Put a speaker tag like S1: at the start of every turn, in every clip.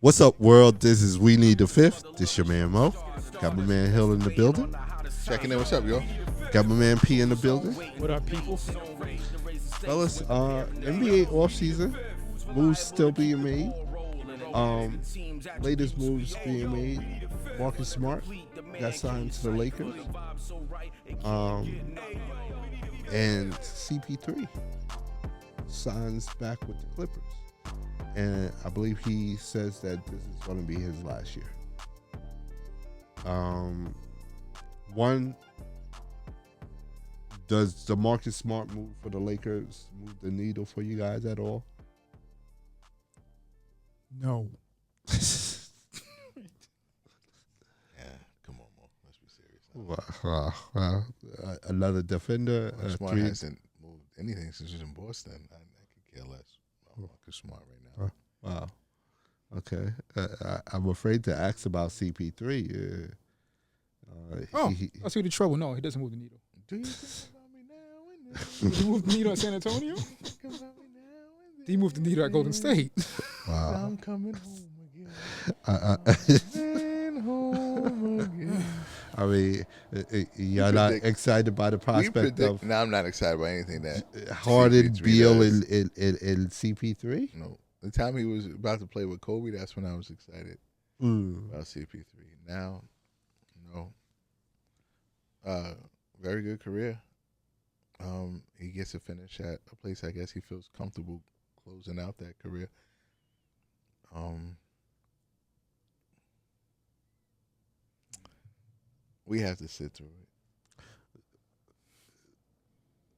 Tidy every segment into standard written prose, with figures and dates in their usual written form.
S1: What's up, world? This is WeNeeda5th. This your man Mo. Got my man Hill in the building.
S2: Checking in. What's up, yo?
S1: Got my man P in the building.
S3: What up, people?
S1: Fellas, NBA offseason. Moves still being made. Latest moves being made. Marcus Smart got signed to the Lakers. And CP3 signs back with the Clippers. And I believe he says that this is going to be his last year. One, does the Marcus Smart move for the Lakers move the needle for you guys at all?
S3: No.
S2: Yeah, come on, Mo. Let's be serious.
S1: Another defender.
S2: Smart hasn't moved anything since he was in Boston. I could care less about Marcus Smart right now.
S1: Wow. Okay. I'm afraid to ask about CP3.
S3: I see the trouble. No, he doesn't move the needle.
S2: Do you think about me now and then?
S3: Did he move the needle at San Antonio?
S2: Think about me now and then?
S3: Did he move the needle at Golden State?
S1: Wow.
S2: I'm coming home again. Home again.
S1: I mean, y'all not excited by the prospect of
S2: No, I'm not excited about anything that
S1: Harden,
S2: CP3
S1: Beal,
S2: does.
S1: and CP3?
S2: No. The time he was about to play with Kobe, that's when I was excited about CP3. Now, no. Very good career. He gets to finish at a place I guess he feels comfortable closing out that career. We have to sit through it.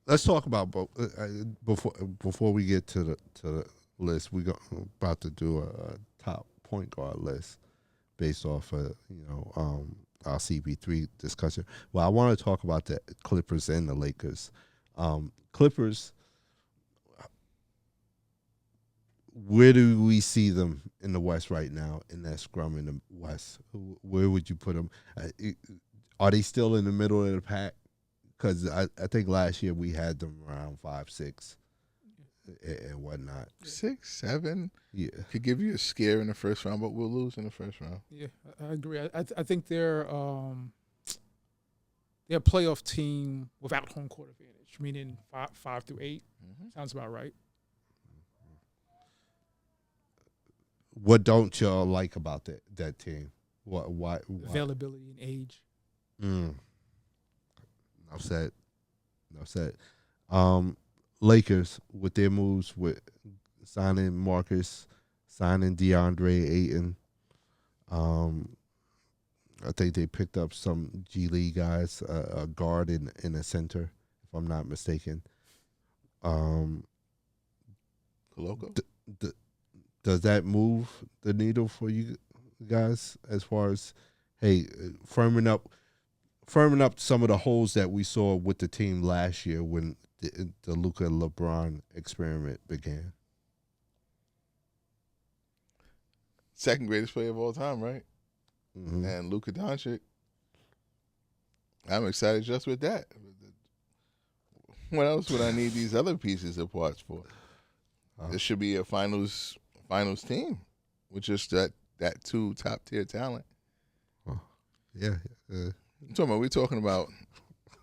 S1: Let's talk about before we get to the list. We're about to do a top point guard list based off of our CP3 discussion. Well, I want to talk about the Clippers and the Lakers. Clippers, where do we see them in the West right now in that scrum in the West? Where would you put them? Are they still in the middle of the pack? Because I think last year we had them around 5, 6, and whatnot.
S2: 6, 7,
S1: yeah,
S2: could give you a scare in the first round, but we'll lose in the first round.
S3: Yeah, I agree. I think they're a playoff team without home court advantage, meaning 5 through 8.
S2: Mm-hmm.
S3: Sounds about right.
S1: What don't y'all like about that team? Why?
S3: Availability and age.
S1: Enough said. Lakers with their moves with signing Marcus, signing DeAndre Ayton. I think they picked up some G League guys, a guard in a center, if I'm not mistaken.
S2: Koloko?
S1: Does that move the needle for you guys as far as firming up some of the holes that we saw with the team last year when the Luka LeBron experiment began?
S2: Second greatest player of all time, right?
S1: Mm-hmm.
S2: And Luka Doncic. I'm excited just with that. What else would I need these other pieces of parts for? This should be a finals team with just that 2 top tier talent.
S1: Yeah.
S2: We're talking about.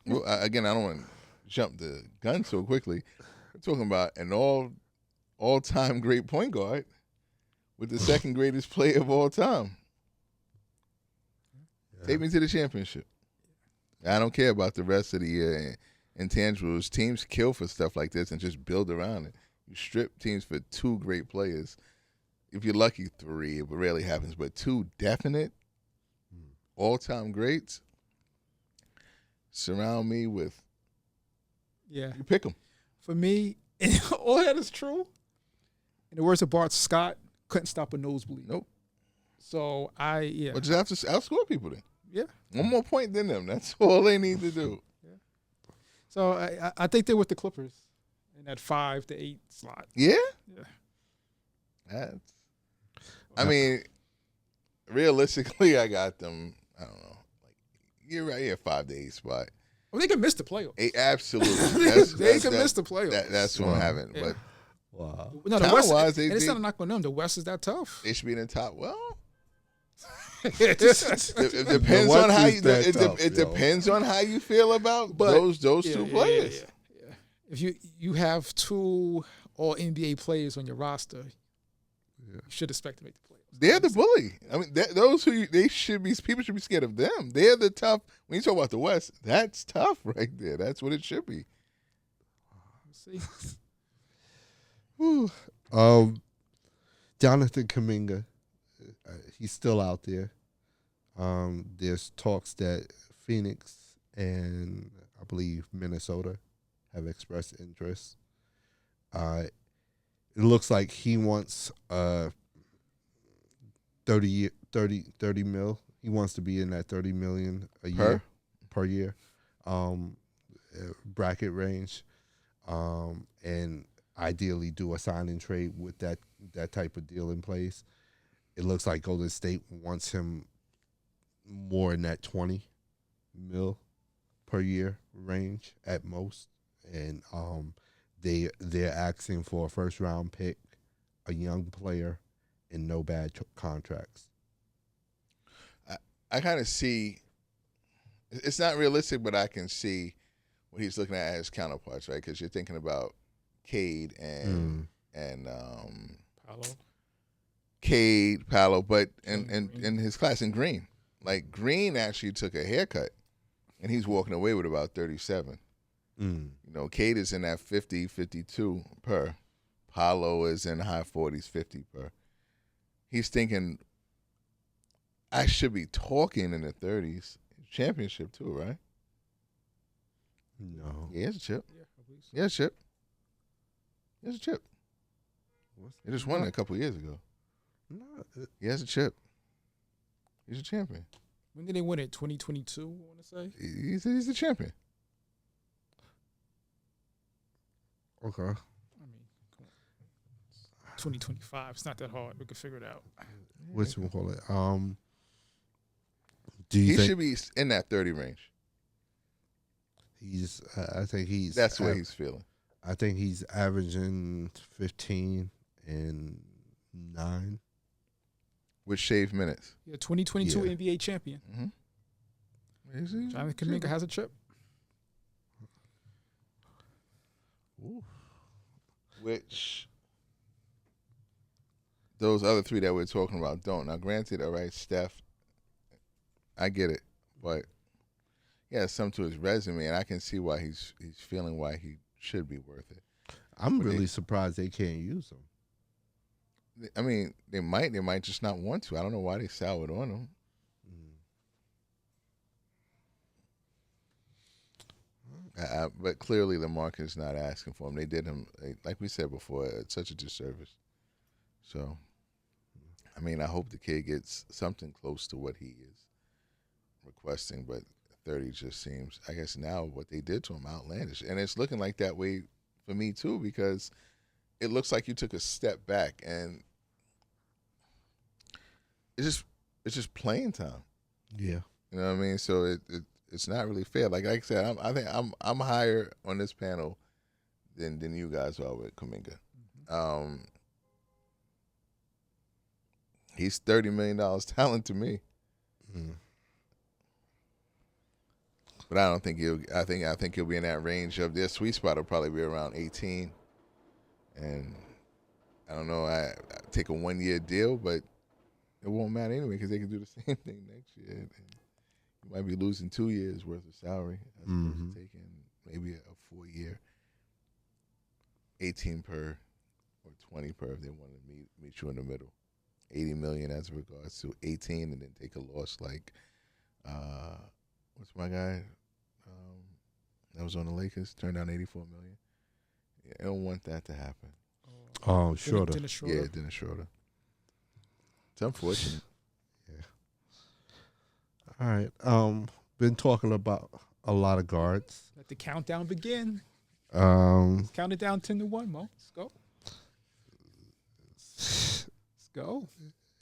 S2: Well, again, I don't want to jump the gun so quickly. We're talking about an all-time great point guard with the second greatest player of all time. Yeah. Take me to the championship. I don't care about the rest of the year and intangibles. Teams kill for stuff like this and just build around it. You strip teams for 2 great players. If you're lucky, 3. It rarely happens, but 2 definite all-time greats. Surround me with.
S3: Yeah.
S2: You pick them.
S3: For me, all that is true. In the words of Bart Scott, couldn't stop a nosebleed.
S2: Nope.
S3: So
S2: But just have to outscore people then.
S3: Yeah.
S2: One more point than them. That's all they need to do.
S3: Yeah. So I think they're with the Clippers in that 5 to 8 slot.
S2: Yeah?
S3: Yeah.
S2: I mean, realistically, I got them, I don't know. You're right here, 5 to 8 spot.
S3: Well, they can miss the playoffs.
S2: Absolutely.
S3: They can miss the playoffs.
S2: That's what I'm having.
S3: Yeah.
S2: But
S1: Wow.
S3: No, the West.
S2: Talent-wise,
S3: And it's not a knock on them. The West is that tough.
S2: They should be in the top. Well,
S3: It
S2: it depends
S1: West
S2: on how
S1: is
S2: you.
S1: that
S2: It
S1: tough, yo.
S2: depends on how you feel about
S3: But-
S2: those two players.
S3: Yeah. If you have 2 All NBA players on your roster, you should expect to make the playoffs.
S2: They're the bully. I mean, those they should be. People should be scared of them. They're the tough. When you talk about the West, that's tough right there. That's what it should be.
S3: See,
S1: Whew. Jonathan Kuminga, he's still out there. There's talks that Phoenix and I believe Minnesota have expressed interest. It looks like he wants 30 mil. He wants to be in that 30 million a year per year bracket range, and ideally do a sign and trade with that type of deal in place. It looks like Golden State wants him more in that 20 mil per year range at most, and they're asking for a first round pick, a young player, and no bad contracts.
S2: I kind of see. It's not realistic, but I can see what he's looking at as counterparts, right? Because you're thinking about Cade and Paolo, but in his class in Green. Like Green actually took a haircut, and he's walking away with about 37. You know, Cade is in that 50, 52 per. Paolo is in high 40s, 50 per. He's thinking, I should be talking in the 30s. Championship too, right?
S1: No.
S2: He has a chip.
S3: yeah, I believe so.
S2: He has a chip. He has a chip. He just won it a couple years ago.
S1: No.
S2: He has a chip. He's a champion.
S3: When did they win it? 2022, I want to say.
S2: He's the champion.
S1: Okay.
S3: I mean, come on. 2025. It's not that hard. We can figure it out.
S1: What's we call it? Do you
S2: He
S1: think
S2: should be in that 30 range.
S1: he's? I think he's.
S2: That's what he's feeling.
S1: I think he's averaging 15 and 9.
S2: With shaved minutes.
S3: Yeah, 2022
S1: Yeah.
S3: NBA champion.
S2: Mm-hmm.
S3: Jonathan Kuminga has a chip.
S2: Which those other 3 that we're talking about don't. Now, granted, all right, Steph, I get it, but he has some to his resume, and I can see why he's feeling why he should be worth it.
S1: I'm
S2: But
S1: really surprised they can't use him.
S2: I mean, they might just not want to. I don't know why they soured on him. But clearly the market is not asking for him. They did him, like we said before, such a disservice. So, I mean, I hope the kid gets something close to what he is requesting, but 30 just seems, I guess now what they did to him, outlandish. And it's looking like that way for me too, because it looks like you took a step back, and it's just playing time.
S1: Yeah.
S2: You know what I mean? So it's not really fair. Like I said, I think I'm higher on this panel than you guys are with Kuminga. He's $30 million talent to me, but I don't think he'll. I think he'll be in that range of their sweet spot. Will probably be around 18, and I don't know. I take a 1-year deal, but it won't matter anyway because they can do the same thing next year. And you might be losing 2 years worth of salary as opposed to taking maybe a 4-year, 18 per or 20 per if they want to meet you in the middle. 80 million as regards to 18, and then take a loss like what's my guy that was on the Lakers, turned down 84 million. Yeah, I don't want that to happen.
S1: Oh, Schroeder.
S3: Dennis Schroeder.
S2: Yeah, Dennis Schroeder. It's unfortunate.
S1: All right. Been talking about a lot of guards.
S3: Let the countdown begin.
S1: Count
S3: it down 10-1, Mo. Let's go. Let's go.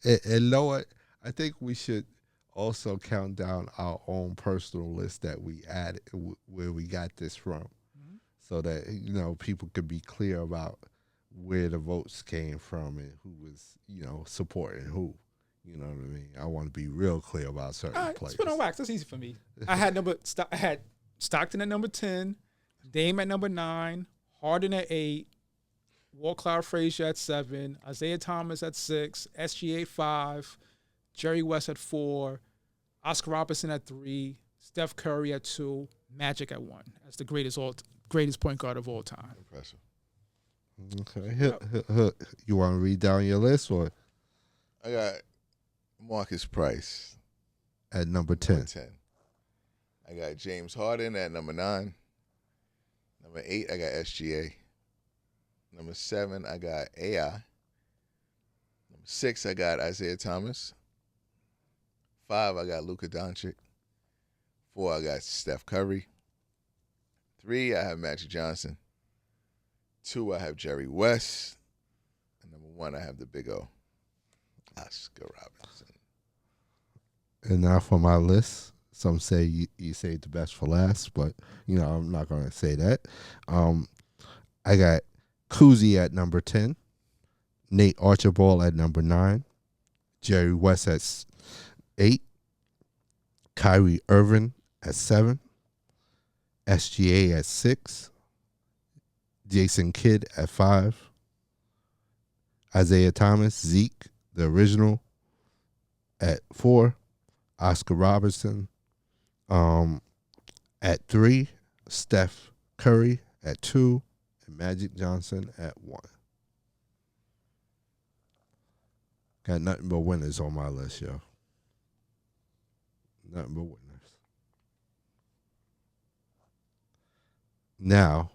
S1: And know what? I think we should also count down our own personal list that we added, where we got this from, so that people could be clear about where the votes came from and who was, supporting who. You know what I mean? I want to be real clear about certain
S3: All right,
S1: players.
S3: spin on wax. That's easy for me. I had Stockton at number 10, Dame at number 9, Harden at 8, Walt Cloud Frazier at 7, Isaiah Thomas at 6, SGA 5, Jerry West at 4, Oscar Robertson at 3, Steph Curry at 2, Magic at 1. That's the greatest point guard of all time.
S2: Impressive.
S1: Okay. You want to read down your list or
S2: I got Marcus Price
S1: at number 10?
S2: Number 10. I got James Harden at number 9. Number 8, I got SGA. Number 7, I got AI. Number 6, I got Isaiah Thomas. 5, I got Luka Doncic. 4, I got Steph Curry. 3, I have Magic Johnson. 2, I have Jerry West. And number 1, I have the Big O, Oscar Robertson.
S1: And now for my list. Some say you saved the best for last, but I'm not going to say that. I got Kuzzy at number 10, Nate Archibald at number 9, Jerry West at 8, Kyrie Irving at 7, SGA at 6, Jason Kidd at 5, Isaiah Thomas, Zeke, the original, at 4, Oscar Robertson at 3, Steph Curry at 2, and Magic Johnson at 1. Got nothing but winners on my list, yo. Nothing but winners. Now,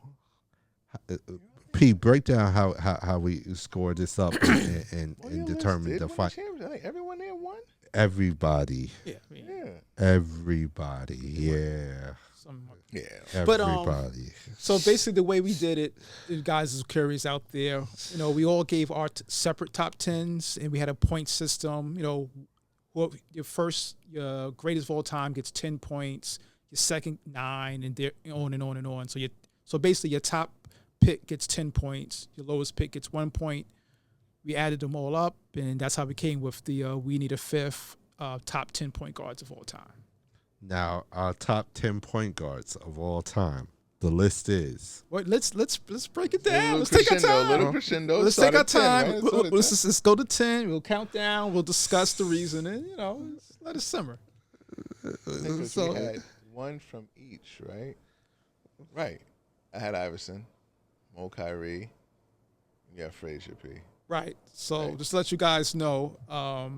S1: P, break down how we scored this up and determine the fight.
S2: Everyone there won?
S1: Everybody.
S3: Yeah.
S1: Everybody. Yeah.
S2: Yeah.
S1: Everybody.
S3: So basically, the way we did it, you guys is curious out there. We all gave our separate top 10s, and we had a point system. Your greatest of all time gets 10 points. Your second 9, and on and on and on. So basically, your top pick gets 10 points. Your lowest pick gets 1 point. We added them all up, and that's how we came with the We Need a Fifth top 10 point guards of all time.
S1: Now, our top 10 point guards of all time. The list is.
S3: Wait, let's break it down. Let's take our time.
S2: Little crescendo.
S3: Let's take our time.
S2: 10, right?
S3: Let's go to 10. We'll count down. We'll discuss the reasoning. Let it simmer.
S2: So, we had one from each, right? Right. I had Iverson, Mo Kyrie. Yeah, Frazier P.
S3: Right. So just to let you guys know,
S1: a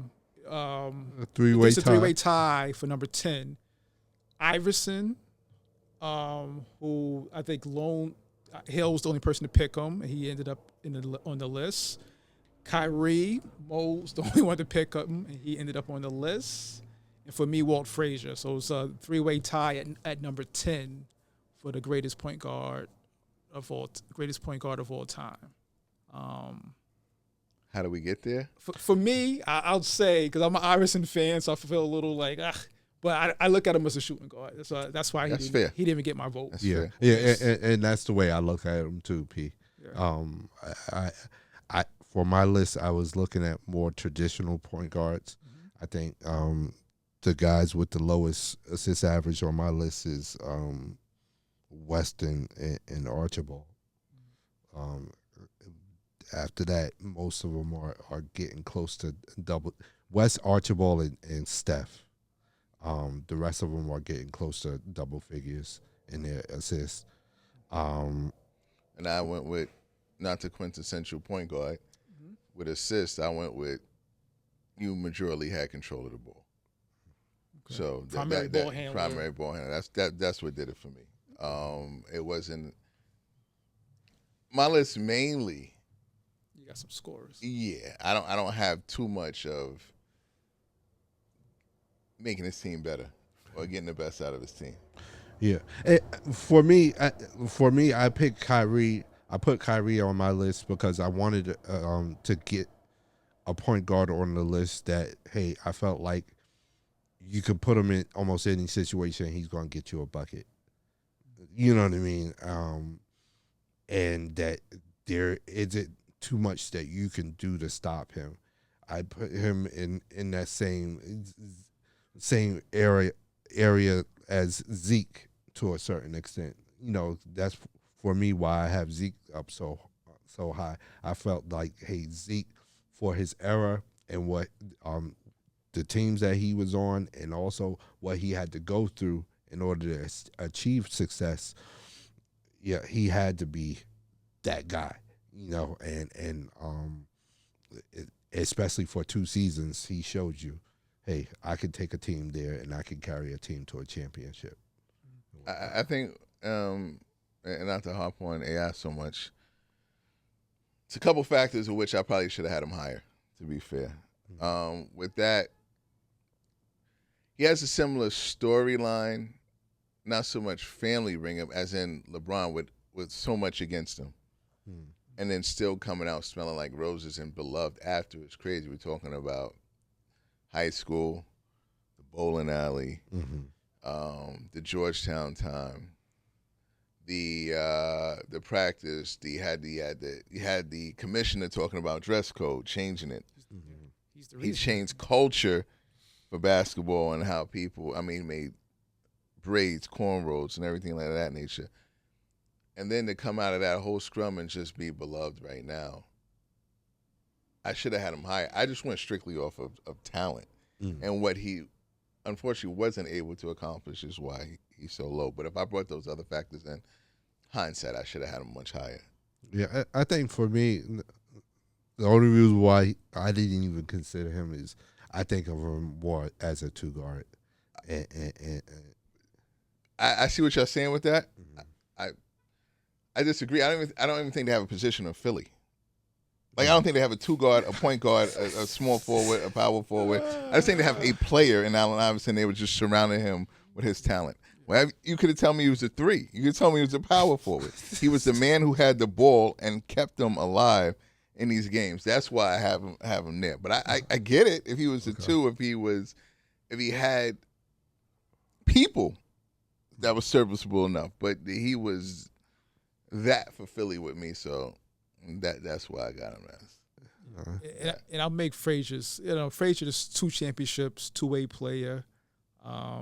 S1: three-way tie.
S3: It's a three-way tie for number 10. Iverson, who I think Hill was the only person to pick him. He ended up on the list. Kyrie, Mo's the only one to pick him, and he ended up on the list. And for me, Walt Frazier. So it's a three-way tie at number 10 for the greatest point guard of all time.
S2: How do we get there?
S3: For me, I'll say, because I'm an Iverson fan, so I feel a little like, but I look at him as a shooting guard. That's why he didn't even get my vote.
S2: That's
S1: fair. And that's the way I look at him too, P. Yeah. I for my list, I was looking at more traditional point guards. Mm-hmm. I think the guys with the lowest assist average on my list is Weston and Archibald. After that, most of them are getting close to double. West, Archibald, and Steph. The rest of them are getting close to double figures in their assists.
S2: And I went with not the quintessential point guard. Mm-hmm. With assists, I went with you majorly had control of the ball. Okay. So primary ball handler. That's what did it for me. It wasn't my list mainly.
S3: You got some scores.
S2: Yeah, I don't have too much of making his team better or getting the best out of his team.
S1: Yeah, for me, I picked Kyrie. I put Kyrie on my list because I wanted to get a point guard on the list that, hey, I felt like you could put him in almost any situation, he's going to get you a bucket. You know what I mean? And that there isn't too much that you can do to stop him. I put him in that same area as Zeke to a certain extent. You know, that's for me why I have Zeke up so high. I felt like, hey, Zeke, for his era and what the teams that he was on, and also what he had to go through in order to achieve success, yeah, he had to be that guy, you know, and especially for 2 seasons, he showed you, hey, I can take a team there and I can carry a team to a championship.
S2: I think, and not to hop on AI so much, it's a couple factors of which I probably should have had him higher, to be fair. With that, he has a similar storyline, not so much family ring up as in LeBron with so much against him. And then still coming out smelling like roses and beloved after. It's crazy. We're talking about high school, the bowling alley, the Georgetown time, the practice. You had the commissioner talking about dress code, changing it. He changed culture for basketball and how people, made braids, cornrows, and everything like that nature. And then to come out of that whole scrum and just be beloved right now, I should have had him higher. I just went strictly off of talent. And what he unfortunately wasn't able to accomplish is why he's so low. But if I brought those other factors in, hindsight, I should have had him much higher.
S1: Yeah, I think for me, the only reason why I didn't even consider him is I think of him more as a 2 guard. And
S2: I see what you're saying with that. I disagree. I don't even think they have a position in Philly. Like, I don't think they have a 2 guard, a point guard, a small forward, a power forward. I just think they have a player in Allen Iverson. They were just surrounding him with his talent. Well, you could have told me he was a 3. You could tell me he was a power forward. He was the man who had the ball and kept them alive in these games. That's why I have him there. But I get it. If he was a 2, if he had people that was serviceable enough, but he was that for Philly with me, so that's why I got him as.
S3: And I'll make Frazier's. Frazier's 2 championships, 2-way player. I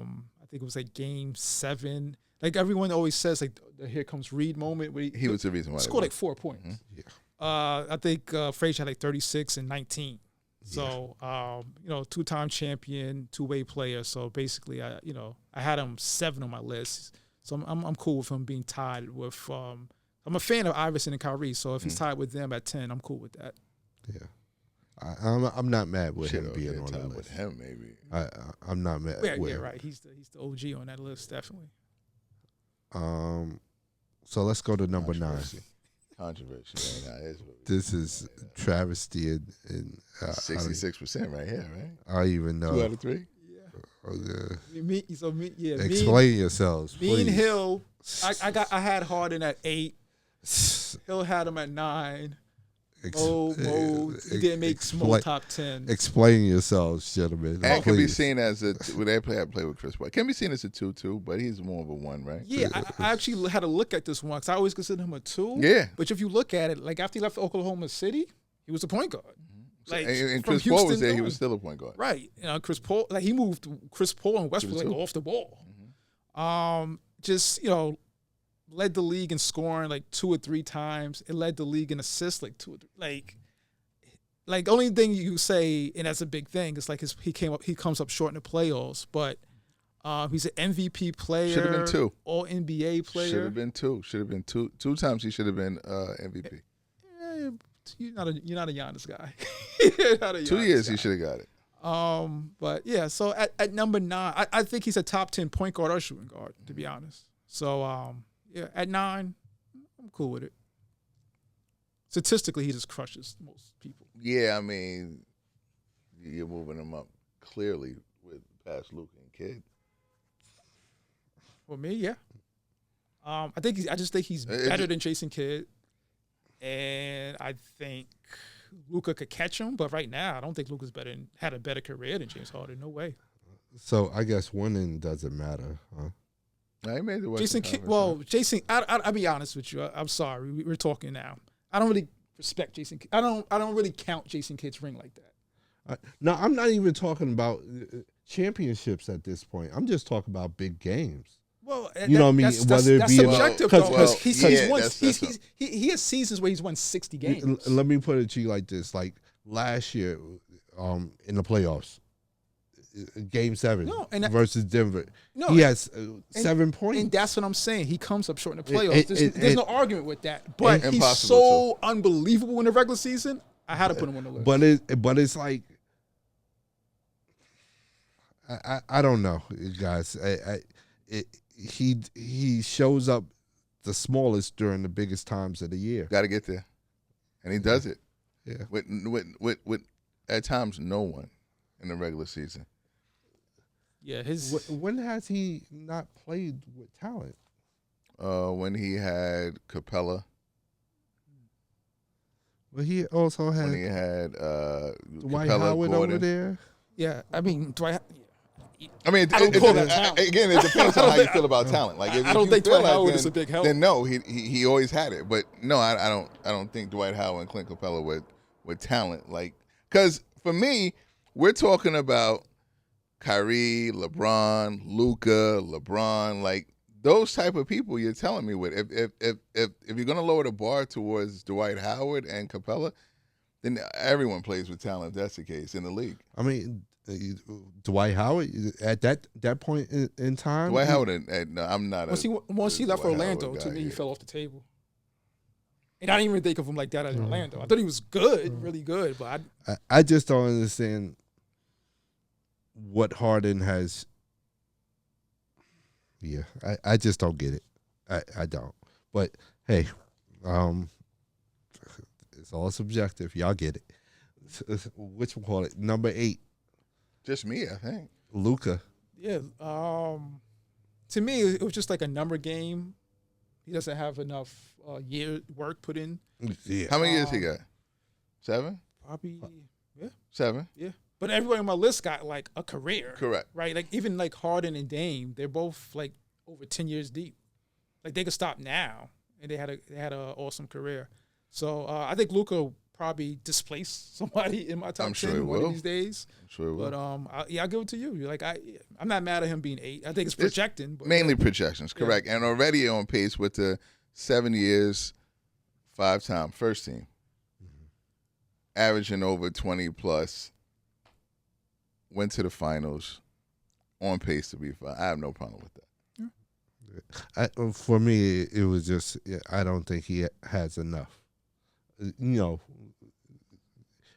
S3: think it was like Game 7. Like everyone always says, like the here comes Reed moment. Where
S2: he was the reason why.
S3: Scored like 4 points.
S1: Yeah.
S3: I think Frazier had like 36 and 19. So, 2-time champion, 2-way player. So basically, I had him 7 on my list. So I'm cool with him being tied with. I'm a fan of Iverson and Kyrie. So if he's tied with them at 10, I'm cool with that.
S1: Yeah, I'm not mad with him being on the list.
S2: With him, maybe.
S1: I'm not mad.
S3: Yeah,
S1: with
S3: yeah,
S1: him.
S3: right. He's the OG on that list, definitely.
S1: So let's go to number 9.
S2: Controversy.
S1: This is travesty and
S2: 66% right here, right?
S1: I don't even know.
S2: 2 out of 3.
S1: Explain yourselves,
S3: Me
S1: please.
S3: and Hill, I had Harden at 8. Hill had him at 9. He didn't make small top 10.
S1: Explain yourselves, gentlemen.
S2: And can be seen as they play with Chris Paul. Can be seen as a 2-2, but he's more of a 1, right?
S3: Yeah, I actually had to look at this one because I always considered him a 2.
S2: Yeah.
S3: But if you look at it, like after he left Oklahoma City, he was a point guard. Like,
S2: and Chris Paul was there, he was still a point guard.
S3: Right. Chris Paul, like he moved Chris Paul and Westbrook like off the ball. Led the league in scoring like 2 or 3 times. It led the league in assists like 2 or 3. Like the only thing you say, and that's a big thing, is like he comes up short in the playoffs, but he's an MVP player.
S2: Should have been 2.
S3: All NBA player.
S2: Should have been 2. Should have been 2. 2 times he should have been MVP.
S3: You're not a Giannis guy.
S2: 2 years he should have got it.
S3: But yeah, so at number 9, I think he's a top 10 point guard or shooting guard, to be honest. So yeah, at 9, I'm cool with it. Statistically, he just crushes most people.
S2: Yeah, I mean, you're moving him up clearly with past Luka and Kidd.
S3: For me, yeah. I just think he's better than Jason Kidd, and I think Luka could catch him. But right now, I don't think Luka's had a better career than James Harden. No way.
S1: So I guess winning doesn't matter, huh?
S2: I made the
S3: Jason Kidd. Well, Jason, I'll be honest with you. I'm sorry. We're talking now. I don't really respect Jason. I don't really count Jason Kidd's ring like that.
S1: No, I'm not even talking about championships at this point. I'm just talking about big games.
S3: Well,
S1: you know what I mean?
S3: That's subjective though, because he has seasons where he's won 60 games.
S1: Let me put it to you like this: like last year, in the playoffs, Game 7 versus Denver, he has 7 points,
S3: and that's what I'm saying. He comes up short in the playoffs. There's no argument with that. But he's so unbelievable in the regular season. I had to put him on the list.
S1: But it's like I don't know, guys. He shows up the smallest during the biggest times of the year.
S2: Got to get there, and he does it.
S1: Yeah,
S2: with at times no one in the regular season.
S3: Yeah,
S1: when has he not played with talent?
S2: When he had Capella.
S1: Well, he also had
S2: when he had
S1: Dwight
S2: Capella,
S1: Howard
S2: Gordon.
S1: over there.
S3: Yeah, I mean Dwight.
S2: I mean,
S3: I don't call that talent.
S2: Again, it depends on how you feel about talent. Like,
S3: I don't think Dwight Howard is a big help.
S2: Then no, he always had it. But no, I don't think Dwight Howard and Clint Capella with talent. Like, because for me, we're talking about Kyrie, LeBron, Luka, LeBron, like those type of people. You're telling me with if you're gonna lower the bar towards Dwight Howard and Capella, then everyone plays with talent. If that's the case in the league.
S1: I mean. Dwight Howard at that point in time.
S2: Dwight Howard, no, I'm not.
S3: Once he left Orlando, to me, he fell off the table. And I didn't even think of him like that in Orlando. I thought he was good, really good, but
S1: I just don't understand what Harden has. Yeah, I just don't get it. I don't. But hey, it's all subjective. Y'all get it. Which one call it? Number 8.
S2: Just me, I think.
S1: Luka.
S3: Yeah. To me, it was just like a number game. He doesn't have enough year work put in.
S1: Yeah.
S2: How many years he got? 7?
S3: Probably, yeah.
S2: 7?
S3: Yeah. But everybody on my list got like a career.
S2: Correct.
S3: Right? Like even like Harden and Dame, they're both like over 10 years deep. Like they could stop now, and they had an awesome career. So I think Luka probably displace somebody in my top 10 one of these days.
S2: I'm sure it will.
S3: But I'll give it to you. Like I'm not mad at him being 8. I think it's projecting. But
S2: mainly projections, correct. Yeah. And already on pace with the 7 years, 5-time first team, averaging over 20 plus. Went to the finals, on pace to be fine. I have no problem with that.
S1: For me, it was just I don't think he has enough. You know,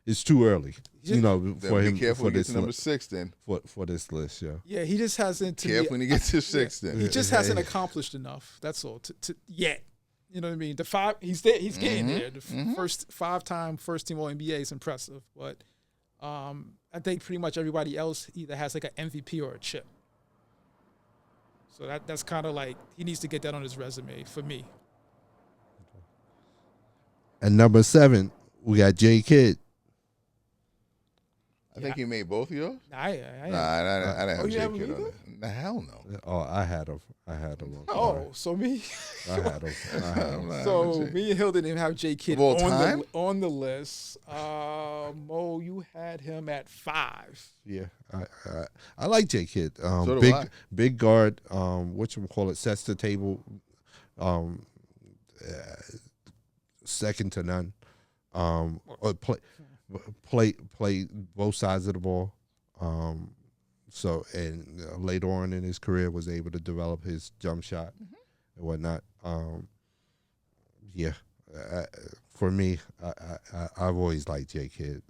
S1: it's too early. You know, for him.
S2: Be careful
S1: for
S2: when you
S1: this
S2: get to number 6 then.
S1: For this list, yeah.
S3: Yeah, he just hasn't.
S2: Careful when you get to 6 then.
S3: He just hasn't accomplished enough. That's all. To yet. You know what I mean? The 5, he's there. He's getting there. The first 5-time first team All NBA is impressive, but I think pretty much everybody else either has like an MVP or a chip. So that's kind of like he needs to get that on his resume for me.
S1: And number 7, we got J. Kidd.
S2: I think he made both of yours.
S3: I
S2: didn't have J. Kidd on it. Nah, hell no.
S1: Oh, I had him.
S3: So me.
S1: I had him.
S3: So me and Hill didn't even have J. Kidd on the list. Mo, you had him at 5.
S1: Yeah, I like J. Kidd.
S2: So
S1: big guard. Whatchamacallit, sets the table. Second to none. Play both sides of the ball. So and later on in his career was able to develop his jump shot and whatnot. For me, I've always liked J. Kidd,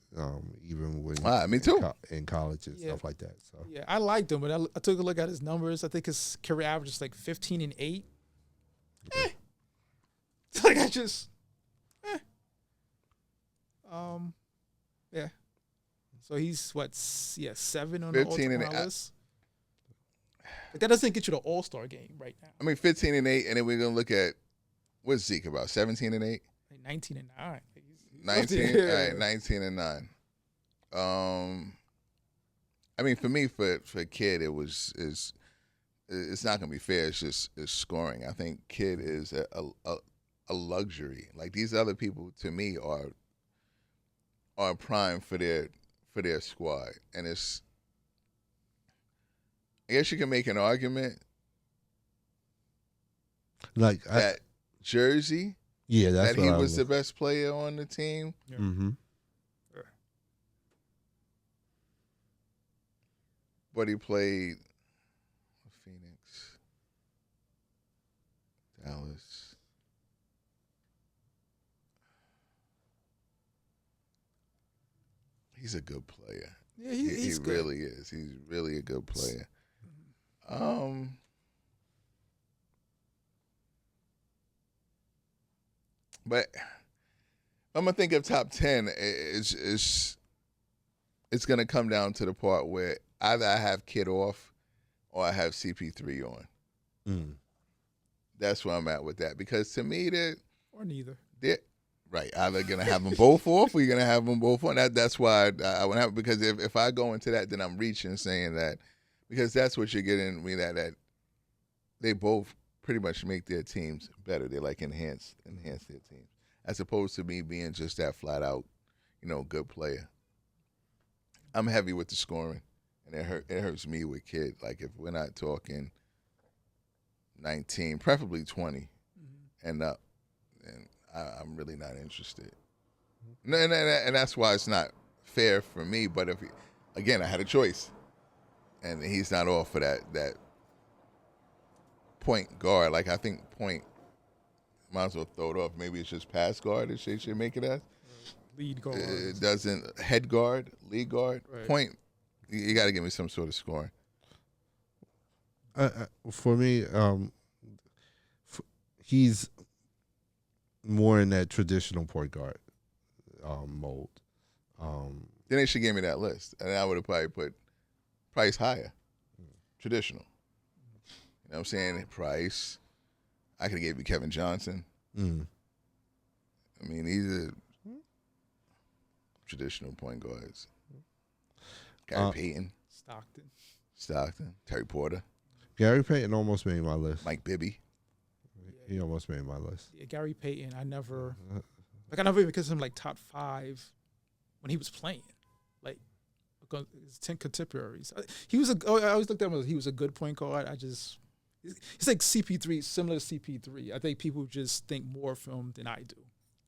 S1: even when
S2: me too.
S1: In college and stuff like that. So
S3: yeah, I liked him, but I took a look at his numbers. I think his career average is like 15 and 8. Like I just, yeah. So he's 7 on the all-time list. But that doesn't get you the All-Star game right now.
S2: I mean, 15 and 8, and then we're gonna look at what's Zeke about 17 and 8,
S3: like 19 and 9.
S2: 19, all right, 19 and 9. I mean, for me, for Kidd, it's not gonna be fair. It's just scoring. I think Kidd is a a luxury. Like these other people, to me, are prime for their squad, and it's. I guess you can make an argument
S1: Like
S2: that Jersey,
S1: yeah, that's
S2: that
S1: what
S2: he
S1: I
S2: was the best player on the team.
S3: Yeah.
S1: Mm-hmm.
S2: But he played Phoenix, Dallas. He's a good player.
S3: Yeah,
S2: He
S3: he's good.
S2: really is. He's really a good player. But I'm gonna think of top 10. It's gonna come down to the part where either I have Kid off or I have CP3 on.
S1: Mm.
S2: That's where I'm at with that, because to me
S3: Or neither.
S2: they're right. Either gonna have them both off or you're gonna have them both on. That's why I would have, because if I go into that, then I'm reaching saying that, because that's what you're getting me that they both pretty much make their teams better. They like enhance their teams, as opposed to me being just that flat out, good player. I'm heavy with the scoring, and it hurts me with Kid. Like if we're not talking 19, preferably 20, and up, and I'm really not interested. And that's why it's not fair for me. But again, I had a choice, and he's not off for that point guard. Like I think point, might as well throw it off. Maybe it's just pass guard that they should make it as.
S3: Lead guard.
S2: It doesn't head guard, lead guard,
S3: Right.
S2: point. You got to give me some sort of scoring.
S1: For me, he's more in that traditional point guard mold.
S2: Then they should give me that list, and I would have probably put Price higher. Traditional. You know what I'm saying? Price. I could have gave you Kevin Johnson.
S1: Mm.
S2: I mean, these are traditional point guards. Gary Payton,
S3: Stockton.
S2: Terry Porter,
S1: Gary Payton almost made my list.
S2: Mike Bibby.
S1: He almost made my list.
S3: Yeah, Gary Payton. I never even considered him like top 5 when he was playing. Like his 10 contemporaries. I always looked at him as he was a good point guard. He's like CP3, similar to CP3. I think people just think more of him than I do.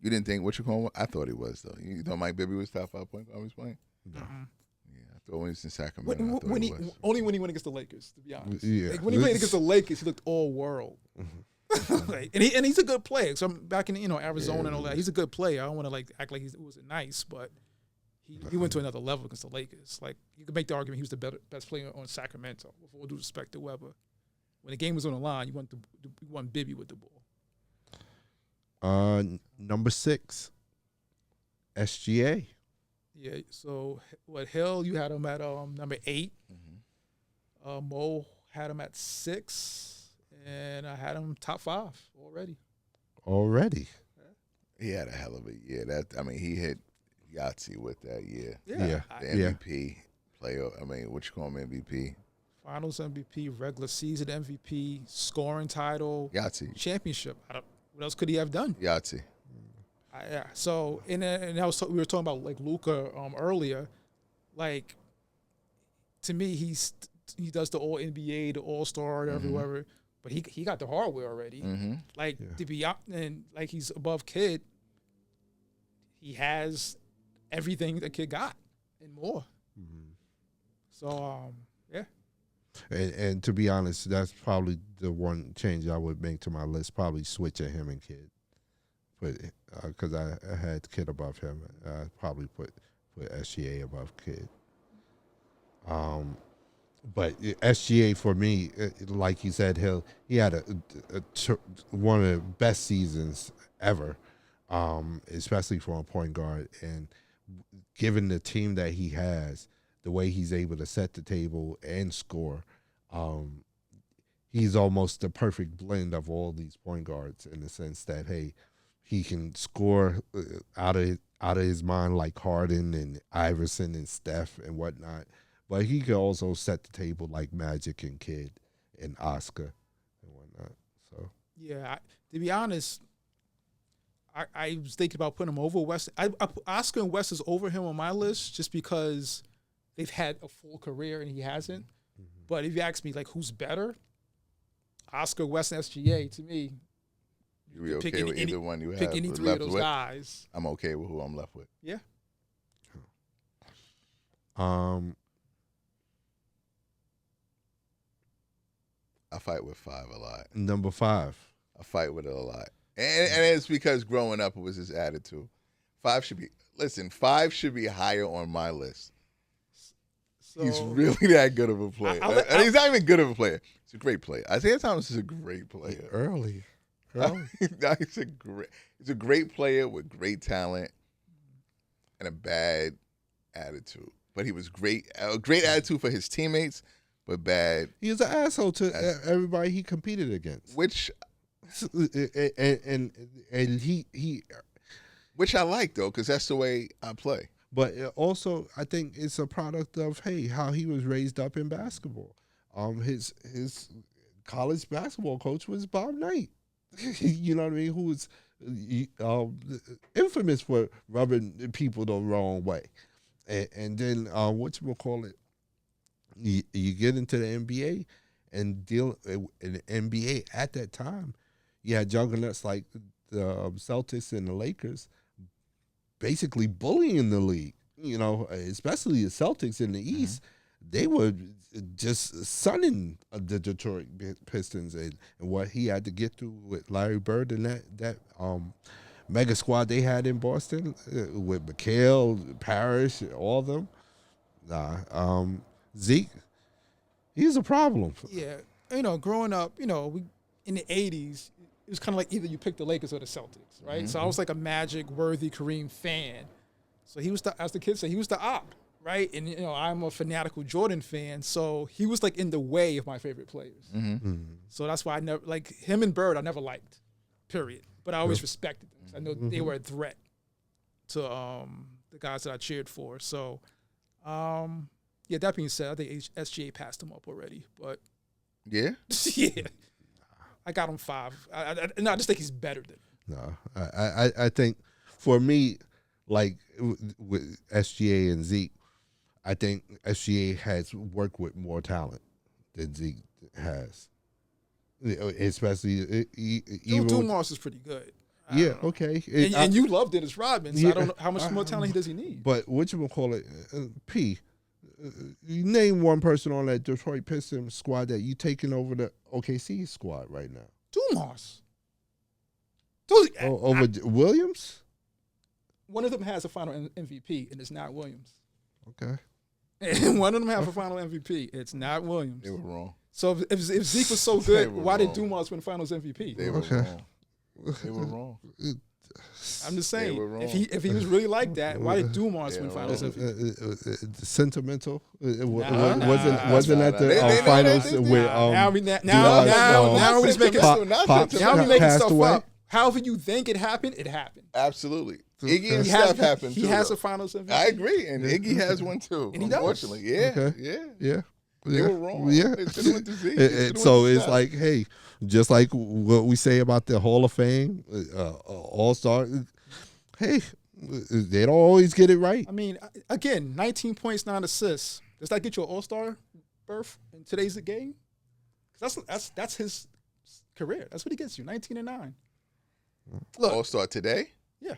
S2: You didn't think what you call him? I thought he was, though. You thought Mike Bibby was top 5 point guard he was playing?
S1: No.
S2: Yeah, I thought when he was in Sacramento, I thought
S3: When
S2: he
S3: he
S2: was.
S3: only when he went against the Lakers, to be honest.
S1: Yeah.
S3: Like, when he played against the Lakers, he looked all world. Like, and he's a good player. So I'm back in Arizona and all that. He's a good player. I don't want to act like he wasn't nice, but he went to another level against the Lakers. Like you could make the argument he was the best player on Sacramento. With all due respect to Webber, when the game was on the line, you want Bibby with the ball.
S1: Number 6, SGA.
S3: Yeah. So what Hill? You had him at number 8.
S2: Mm-hmm.
S3: Mo had him at 6. And I had him top 5 already.
S1: Already.
S2: He had a hell of a year. He hit Yahtzee with that year.
S1: Yeah.
S2: The MVP player. What you call him, MVP?
S3: Finals MVP, regular season MVP, scoring title,
S2: Yahtzee.
S3: championship. What else could he have done?
S2: Yahtzee.
S3: Yeah. So we were talking about like Luka earlier. Like to me, he does the All NBA, the All Star, everywhere. But he got the hardware already.
S2: Mm-hmm.
S3: To be out and like he's above Kid. He has everything that Kid got and more.
S1: Mm-hmm.
S3: So yeah.
S1: And to be honest, that's probably the one change I would make to my list. Probably switching him and Kid, but because I had Kid above him, I probably put SGA above Kid. But SGA for me, like you said, he had one of the best seasons ever, especially for a point guard. And given the team that he has, the way he's able to set the table and score, he's almost the perfect blend of all these point guards in the sense that, hey, he can score out of his mind like Harden and Iverson and Steph and whatnot. But he could also set the table like Magic and Kid and Oscar and whatnot. So
S3: yeah, to be honest, I was thinking about putting him over West. Oscar and West is over him on my list just because they've had a full career and he hasn't. Mm-hmm. But if you ask me, like, who's better, Oscar, West, and SGA, to me,
S2: You be okay with either one you have?
S3: Pick any three of those guys.
S2: I'm okay with who I'm left with.
S3: Yeah.
S2: I fight with 5 a lot.
S1: Number 5.
S2: I fight with it a lot. And it's because growing up, it was his attitude. 5 should be higher on my list. So, he's really that good of a player. And he's not even good of a player. He's a great player. Isaiah Thomas is a great player.
S1: Early.
S2: He's a great player with great talent and a bad attitude. But he was a great attitude for his teammates, but bad.
S1: He was an asshole to everybody he competed against.
S2: Which I like, though, because that's the way I play.
S1: But also, I think it's a product of how he was raised up in basketball. His college basketball coach was Bob Knight. You know what I mean? Who was infamous for rubbing people the wrong way. And then whatchamacallit, you get into the NBA and deal in the NBA at that time. You had juggernauts like the Celtics and the Lakers basically bullying the league, especially the Celtics in the East. They were just sunning the Detroit Pistons and what he had to get through with Larry Bird and that mega squad they had in Boston with McHale, Parrish, all of them. Zeke, he's a problem.
S3: Yeah, growing up, we in the 80s, it was kind of like either you picked the Lakers or the Celtics, right? Mm-hmm. So I was like a Magic, Worthy, Kareem fan. So he was, as the kids say, he was the op, right? And, I'm a fanatical Jordan fan. So he was like in the way of my favorite players. Mm-hmm. Mm-hmm. So that's why I never, like him and Bird, I never liked, period. But I always respected them. I know they were a threat to the guys that I cheered for. So, that being said, I think SGA passed him up already. But
S2: yeah,
S3: yeah, I got him 5. I just think he's better than him.
S1: No, I think for me, like with SGA and Zeke, I think SGA has worked with more talent than Zeke has. Especially
S3: Joe Dumars is pretty good.
S1: Yeah, okay.
S3: And you love Dennis Rodman, so I don't know how much more talent does he need.
S1: But whatchamacallit, P, you name one person on that Detroit Pistons squad that you taking over the OKC squad right now.
S3: Dumars.
S1: Over Williams?
S3: One of them has a final MVP, and it's not Williams.
S1: Okay.
S3: And one of them have a final MVP. It's not Williams.
S2: They were wrong.
S3: So if Zeke was so good, why did Dumars win Finals MVP?
S2: They were wrong. They were wrong.
S3: I'm just saying, if he was really like that, why did Dumars win Finals
S1: MVP? Sentimental. Wasn't at the finals where now he's making stuff up.
S3: However you think it happened, it happened.
S2: Absolutely. Iggy and Steph happened too.
S3: He has a Finals MVP.
S2: I agree, and Iggy has one too.
S3: And
S2: unfortunately, yeah. They were wrong.
S1: Yeah. So it's like, hey, just like what we say about the Hall of Fame, All-Star, hey, they don't always get it right.
S3: I mean, again, 19 points, 9 assists. Does that get you an All-Star berth in today's game? That's his career. That's what he gets you, 19 and 9.
S2: Look, All-Star today?
S3: Yeah,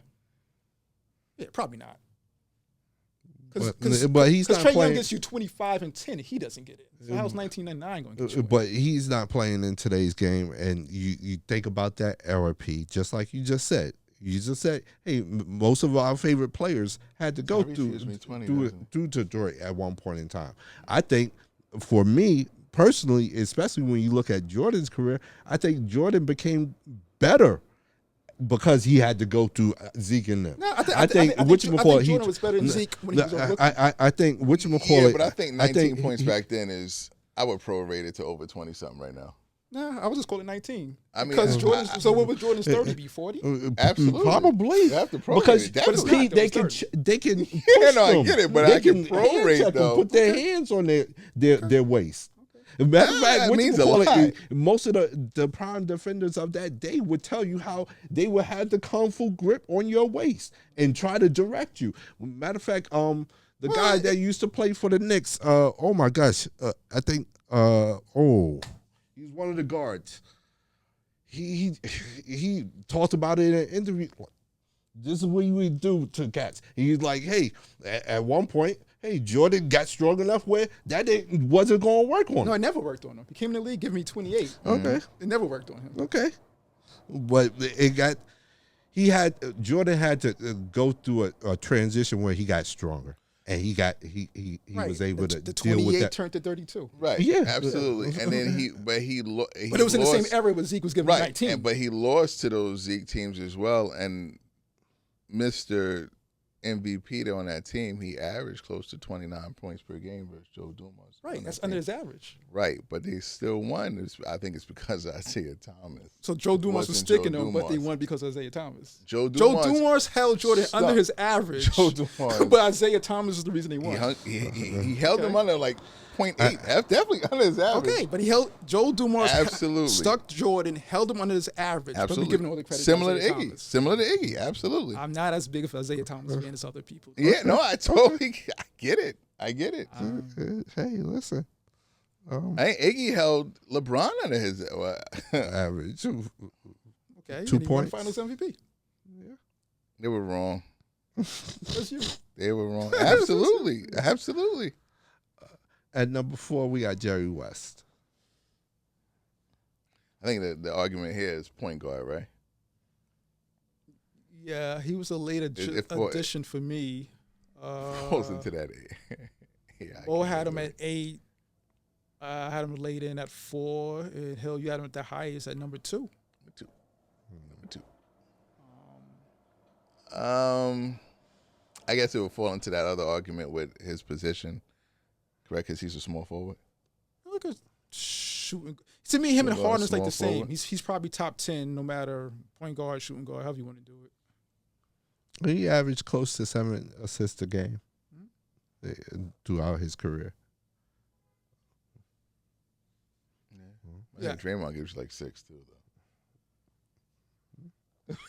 S3: probably not.
S1: But he's not
S3: Trae
S1: playing.
S3: Young gets you 25 and 10. He doesn't get it. So how's 19 and 9 going to get you?
S1: But he's not playing in today's game, and you think about that era, P. Just like you just said. You just said, hey, most of our favorite players had to go through Detroit at one point in time. I think, for me personally, especially when you look at Jordan's career, I think Jordan became better because he had to go through Zeke and them.
S3: No, I think Jordan was better than Zeke when he was a rookie.
S1: I think whatchamacallit.
S2: Yeah, but I think 19 points back then is, I would prorate it to over 20-something right now.
S3: No, I would just call it 19.
S2: I mean,
S3: because Jordan. So what would Jordan's 30 be? 40?
S2: Absolutely,
S1: probably.
S2: You have to prorate
S1: because they can.
S2: Yeah, no, I get it, but I can prorate though.
S1: Put their hands on their waist. Matter of fact,
S2: it
S1: what
S2: means
S1: you
S2: a
S1: call
S2: lot.
S1: it, most of the prime defenders of that day would tell you how they would have the kung fu grip on your waist and try to direct you. Matter of fact, the guy that used to play for the Knicks, oh my gosh, I think, he's one of the guards. He talked about it in an interview. This is what you would do to cats. He's like, hey, at one point, hey, Jordan got strong enough where that wasn't going to work on him.
S3: No, it never worked on him. He came in the league, give me 28.
S1: Okay.
S3: It never worked on him.
S1: Okay. But Jordan had to go through a transition where he got stronger. And he was able to
S3: the
S1: deal with
S3: 28
S1: that.
S3: turned to 32.
S2: Right.
S1: Yeah.
S2: Absolutely. And then
S3: But it was in the same era where Zeke was giving 19.
S2: But he lost to those Zeke teams as well. And Mr. MVP on that team, he averaged close to 29 points per game versus Joe Dumas.
S3: Right, that's under his average.
S2: Right, but they still won. I think it's because of Isaiah Thomas.
S3: So Joe Dumas was sticking them, but they won because of Isaiah Thomas. Joe Dumas held Jordan under his average.
S2: Joe Dumas.
S3: But Isaiah Thomas is the reason he won.
S2: He held him under like 0.8. That's definitely under his average.
S3: Okay, but he held Joe Dumas.
S2: Absolutely.
S3: Stuck Jordan, held him under his average.
S2: Absolutely.
S3: But we giving all the credit
S2: Similar
S3: to
S2: to
S3: Isaiah
S2: Iggy.
S3: Thomas.
S2: Similar to Iggy. Absolutely.
S3: I'm not as big of Isaiah Thomas fan as other people.
S2: Yeah, no, I get it. I get it.
S1: Hey, listen.
S2: Iggy held LeBron under his
S1: Average.
S3: Okay,
S1: 2
S3: and he won
S1: points.
S3: Finals MVP.
S2: They were wrong.
S3: That's you.
S2: They were wrong. Absolutely. Absolutely.
S1: At number 4, we got Jerry West.
S2: I think the argument here is point guard, right?
S3: Yeah, he was a late addition for me.
S2: Falls into that.
S3: Bo had him at 8. I had him laid in at 4. And Hill, you had him at the highest at number 2.
S2: Number 2. I guess it would fall into that other argument with his position, correct? Because he's a small forward.
S3: Look at shooting. To me, him and
S2: Small
S3: Harden's like the same.
S2: forward.
S3: He's probably top 10 no matter point guard, shooting guard, however you want to do it.
S1: He averaged close to 7 assists a game throughout his career.
S2: Yeah. Draymond gives you like 6 too,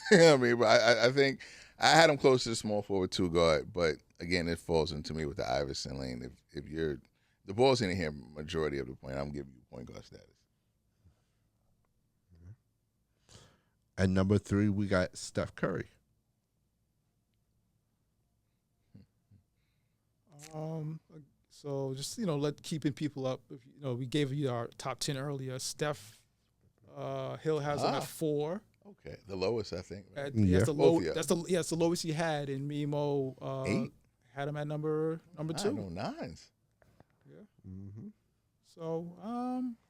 S2: though. I mean, but I think I had him close to the small forward 2 guard, but again, it falls into me with the Iverson lane. If you're the ball's in here majority of the point, I'm giving you point guard status.
S1: At number 3, we got Steph Curry.
S3: So just keeping people up. We gave you our top 10 earlier. Steph Hill has him at 4.
S2: Okay, the lowest I think. Right?
S3: That's
S2: Both,
S3: that's the lowest he had. And Mimo
S2: 8
S3: had him at number 2.
S2: No 9s.
S3: Yeah.
S1: Mm-hmm.
S3: So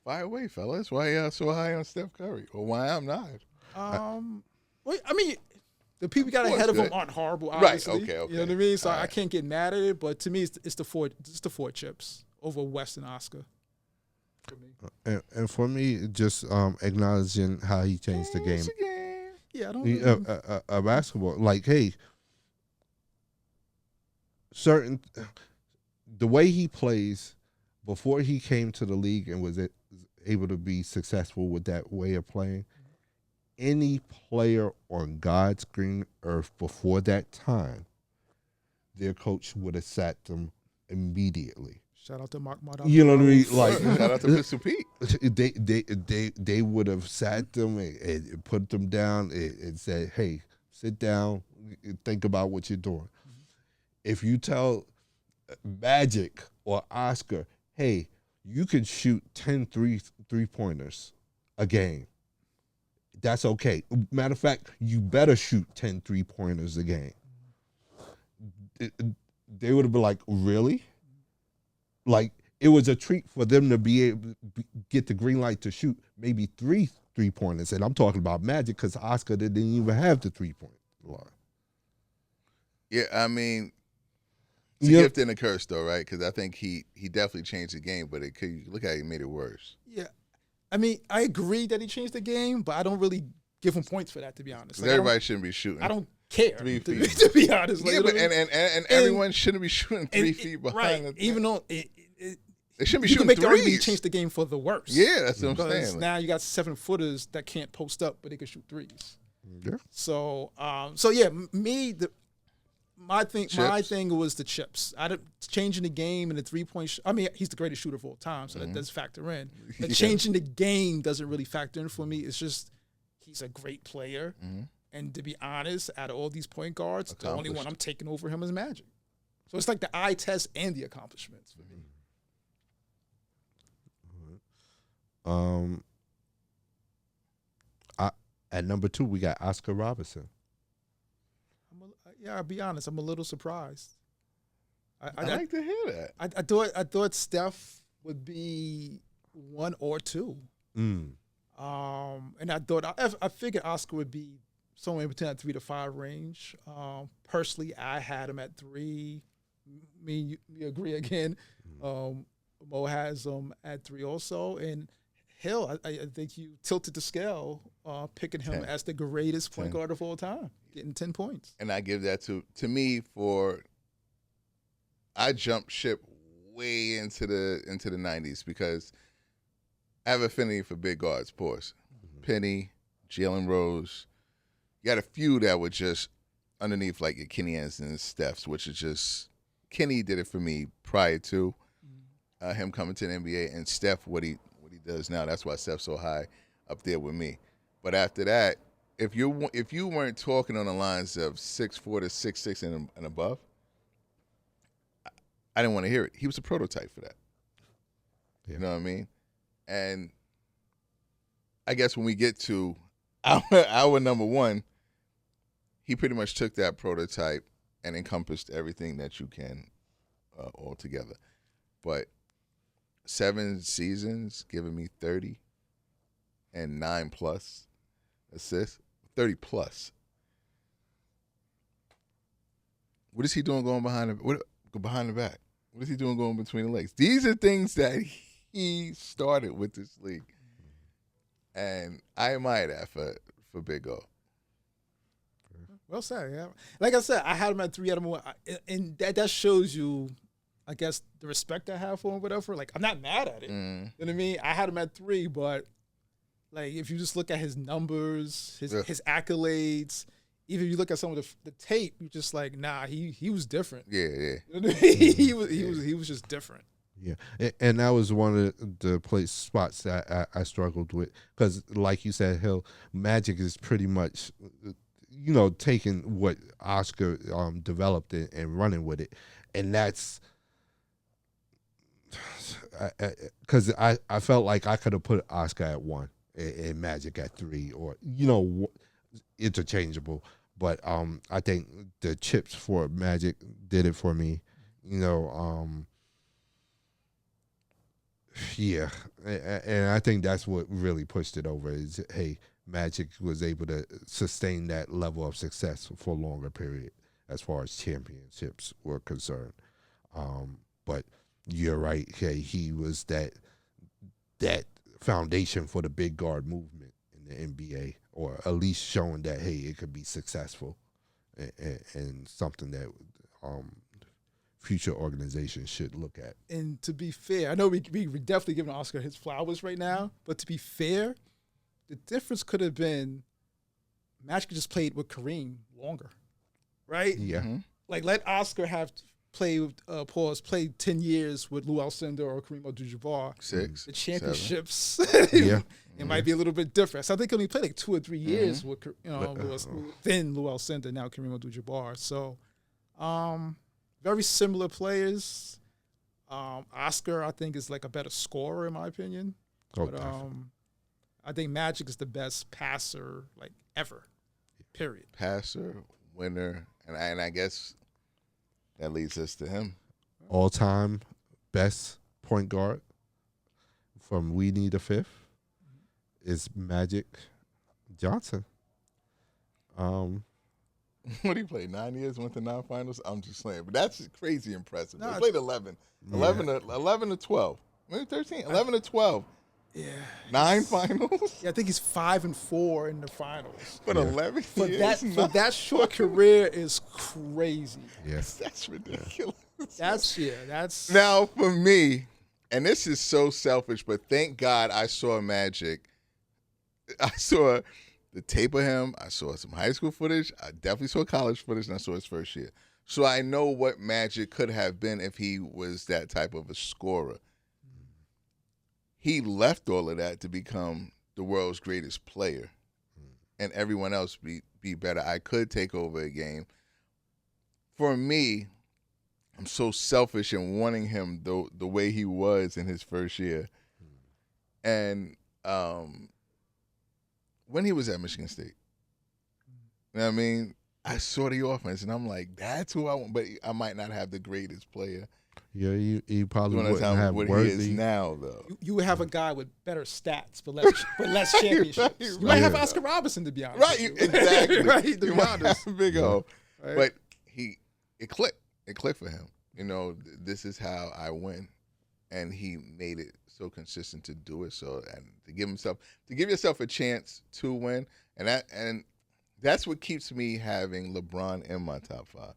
S2: Fire away, fellas. Why y'all so high on Steph Curry, or why I'm not?
S3: well, I mean, the people got
S2: Four's
S3: ahead of him
S2: good.
S3: aren't horrible,
S2: Right,
S3: obviously.
S2: okay.
S3: You know what I mean? So
S2: All
S3: I
S2: right.
S3: can't get mad at it, but to me, it's the 4 chips over West and Oscar. For me.
S1: And for me, just acknowledging how he changed the game.
S3: Yeah, I don't.
S1: Basketball, like, hey, the way he plays before he came to the league and was able to be successful with that way of playing, any player on God's green earth before that time, their coach would have sat them immediately.
S3: Shout out to Mark Martin.
S1: You know what I mean? Like,
S2: Shout out to Mr. Pete.
S1: they would have sat them and put them down and said, hey, sit down, think about what you're doing. Mm-hmm. If you tell Magic or Oscar, hey, you can shoot 10 three-pointers a game, that's okay. Matter of fact, you better shoot 10 three-pointers a game. They would have been like, really? Like, it was a treat for them to be able to get the green light to shoot maybe 3 three-pointers. And I'm talking about Magic because Oscar didn't even have the three-point line.
S2: Yeah, I mean, it's a gift and a curse, though, right? Because I think he definitely changed the game, but look how he made it worse.
S3: Yeah. I mean, I agree that he changed the game, but I don't really give him points for that, to be honest. Like,
S2: Everybody shouldn't be shooting.
S3: I don't care,
S2: 3
S3: to
S2: feet.
S3: be honest. Like,
S2: Yeah,
S3: you know
S2: but
S3: what I mean?
S2: and everyone shouldn't be shooting 3 feet behind.
S3: Right. Even though
S2: They shouldn't be
S3: you can
S2: shooting
S3: make the argument you
S2: threes.
S3: change the game for the worse.
S2: Yeah, that's what I'm
S3: Because
S2: saying.
S3: now you got 7-footers that can't post up, but they can shoot threes.
S1: Yeah.
S3: So, my thing was the chips. Changing the game and the 3-point. I mean, he's the greatest shooter of all time, so that does factor in. But changing the game doesn't really factor in for me. It's just he's a great player, and to be honest, out of all these point guards, the only one I'm taking over him is Magic. So it's like the eye test and the accomplishments for me.
S1: At number 2, we got Oscar Robertson.
S3: I'll be honest. I'm a little surprised.
S2: I like to hear that.
S3: I thought Steph would be 1 or 2. And I figured Oscar would be somewhere in between that 3 to 5 range. Personally, I had him at 3. Me, you agree again. Mo has him at 3 also, and Hill, I think you tilted the scale, picking him
S2: 10.
S3: as the greatest point guard of all time, getting 10 points.
S2: And I give that to me I jumped ship way into the 90s because I have affinity for big guards, of course. Penny, Jalen Rose. You got a few that were just underneath like your Kenny and Steph's, which is just Kenny did it for me prior to him coming to the NBA, and Steph what he does now. That's why Steph's so high up there with me. But after that, if you weren't talking on the lines of 6'4" to 6'6" and above, I didn't want to hear it. He was a prototype for that. Yeah. You know what I mean? And I guess when we get to our number 1, he pretty much took that prototype and encompassed everything that you can all together. But 7 seasons, giving me 30 and 9+ assists, 30+. What is he doing going behind the back? What is he doing going between the legs? These are things that he started with this league. And I admire that for Big O.
S3: Well said, yeah. Like I said, I had him at 3 out of 1, and that shows you, I guess, the respect I have for him, whatever. Like, I'm not mad at it. You know what I mean? I had him at 3, but like, if you just look at his numbers, his accolades, even if you look at some of the tape, you're just like, nah, he was different.
S2: Yeah.
S3: You know what I mean? He was just different.
S1: Yeah, and that was one of the spots that I struggled with because, like you said, Hill, Magic is pretty much, taking what Oscar developed and running with it, and that's because I felt like I could have put Oscar at 1 and Magic at 3, or interchangeable. But I think the chips for Magic did it for me. Yeah, and I think that's what really pushed it over is, hey, Magic was able to sustain that level of success for a longer period as far as championships were concerned. But you're right, hey, he was that foundation for the big guard movement in the NBA, or at least showing that, hey, it could be successful and something that future organizations should look at.
S3: And to be fair, I know we definitely giving Oscar his flowers right now, but to be fair, the difference could have been Magic just played with Kareem longer, right?
S1: Yeah. Mm-hmm.
S3: Like, let Oscar have played 10 years with Lou Alcindor or Kareem Abdul-Jabbar.
S2: 6,
S3: the championships, it might be a little bit different. So I think he only played like 2 or 3 years with then Lou Alcindor, now Kareem Abdul-Jabbar. So very similar players. Oscar, I think, is like a better scorer in my opinion.
S1: Oh,
S3: but I think Magic is the best passer like ever. Period.
S2: Passer, winner, and I guess that leads us to him.
S1: All-time best point guard from WeNeeda5th is Magic Johnson.
S2: What did he play? 9 years, went to 9 finals? I'm just saying. But that's crazy impressive.
S3: No,
S2: he played 11. 11 to 12. Maybe 13. 11 to 12.
S3: Yeah.
S2: 9 finals?
S3: Yeah, I think he's 5-4 in the finals.
S2: But 11 years?
S3: For that short career is crazy.
S1: Yes.
S2: That's ridiculous.
S3: That's
S2: Now, for me, and this is so selfish, but thank God I saw Magic. I saw the tape of him. I saw some high school footage. I definitely saw college footage, and I saw his first year. So I know what Magic could have been if he was that type of a scorer. He left all of that to become the world's greatest player, and everyone else be better. I could take over a game. For me, I'm so selfish in wanting him the way he was in his first year. And when he was at Michigan State, you know what I mean? I saw the offense, and I'm like, that's who I want. But I might not have the greatest player.
S1: Yeah, you probably
S2: During the
S1: wouldn't
S2: time
S1: have
S2: what
S1: Worthy.
S2: he is now, though.
S3: You would have a guy with better stats, but less championships.
S2: Right,
S3: You might have
S1: right.
S3: Oscar Robinson, to be honest.
S2: Right,
S3: with you.
S2: exactly.
S3: Right, to
S2: You
S3: be
S2: might
S3: honest.
S2: have Big O.
S3: Right.
S2: But it clicked. It clicked for him. You know, this is how I win. And he made it so consistent to do it. So, and to give yourself a chance to win. And that's what keeps me having LeBron in my top 5.